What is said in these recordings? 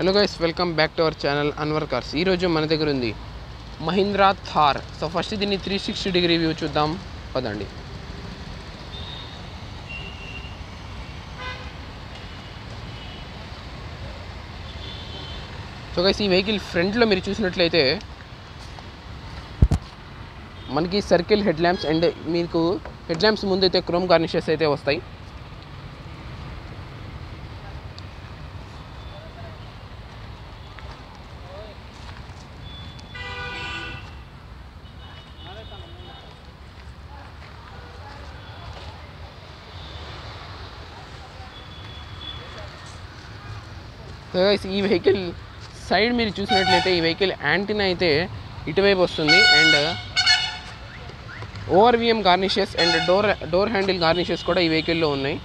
Hello guys, welcome back to our channel Anwar cars. ఈరోజు మన దగ్గర ఉంది మహీంద్రా థార్. సో ఫస్ట్ దీన్ని 360 డిగ్రీ వ్యూ చూద్దాం పదండి. సో గైస్, ఈ వెహికల్ ఫ్రంట్లో మీరు చూసినట్లయితే మనకి సర్కిల్ హెడ్ ల్యాంప్స్ అండ్ మీకు హెడ్ ల్యాంప్స్ ముందు అయితే క్రోమ్ గార్నిషెస్ అయితే వస్తాయి. ఈ వెహికల్ సైడ్ మీరు చూసినట్లయితే ఈ వెహికల్ యాంటీనా అయితే ఇటువైపు వస్తుంది and ORVM garnishes and door handle garnishes కూడా ఈ వెహికల్లో ఉన్నాయి.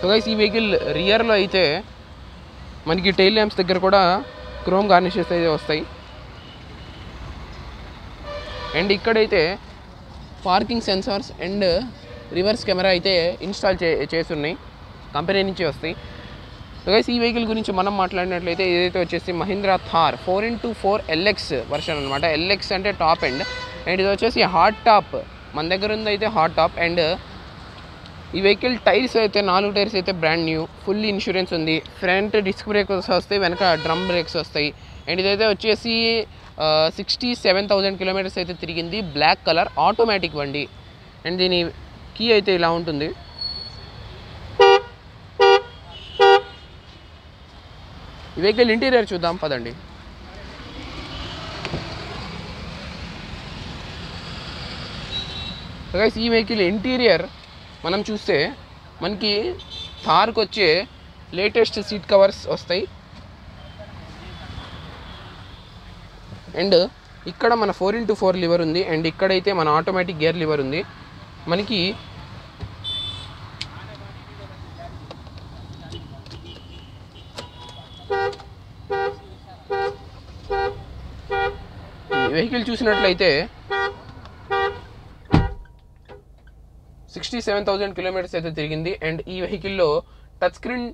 సో గైస్, ఈ వెహికల్ రియర్లో అయితే మనకి టైల్ ల్యాంప్స్ దగ్గర కూడా క్రోమ్ గార్నిషెస్ అయితే వస్తాయి అండ్ ఇక్కడైతే parking sensors and reverse camera అయితే ఇన్స్టాల్ చేస్తున్నాయి, కంపెనీ నుంచి వస్తాయి. సో గైస్, ఈ వెహికల్ గురించి మనం మాట్లాడినట్లయితే ఏదైతే వచ్చేసి Mahindra Thar 4x4 LX version అనమాట. LX అంటే టాప్ ఎండ్ అండ్ ఇది వచ్చేసి హాట్ టాప్. మన దగ్గర ఉంది అయితే హాట్ టాప్ అండ్ ఈ వెహికల్ టైర్స్ అయితే 4 టైర్స్ అయితే బ్రాండ్ న్యూ, ఫుల్ ఇన్సూరెన్స్ ఉంది. ఫ్రంట్ డిస్క్ బ్రేక్స్ వస్తాయి, వెనక డ్రమ్ బ్రేక్స్ వస్తాయి అండ్ ఇదైతే వచ్చేసి 67,000 కిలోమీటర్స్ అయితే తిరిగింది. బ్లాక్ కలర్ ఆటోమేటిక్ బండి అండ్ దీని కీ అయితే ఇలా ఉంటుంది. ఈ వెహికల్ ఇంటీరియర్ చూద్దాం పదండి. సో గైస్, ఈ వెహికల్ ఇంటీరియర్ మనం చూస్తే మనకి థార్కి వచ్చే లేటెస్ట్ సీట్ కవర్స్ వస్తాయి అండ్ ఇక్కడ మన 4x4 లివర్ ఉంది అండ్ ఇక్కడైతే మన ఆటోమేటిక్ గేర్ లివర్ ఉంది. మనకి వెహికల్ చూసినట్లయితే 67,000 కిలోమీటర్స్ అయితే తిరిగింది అండ్ ఈ వెహికల్లో touch screen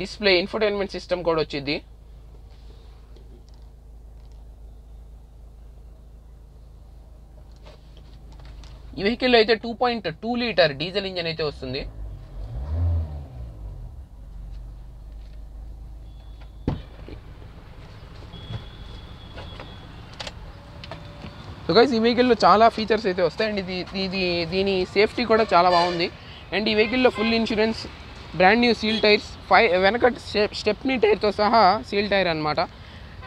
display infotainment system కూడా వచ్చింది. ఈ వెహికల్లో అయితే 2.2 లీటర్ డీజిల్ ఇంజన్ అయితే వస్తుంది. సో గైస్, ఈ వెహికల్లో చాలా ఫీచర్స్ అయితే వస్తాయి అండ్ దీని సేఫ్టీ కూడా చాలా బాగుంది అండ్ ఈ వెహికల్లో full insurance, brand new seal tyres, వెనక స్టెప్నీ టైర్తో సహా సీల్ టైర్ అనమాట.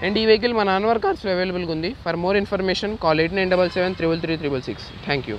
అండ్ ఈ వెహికల్ మన అన్వర్ కార్స్లో అవైలబుల్గా ఉంది. For more information call 8977 333 666. Thank you.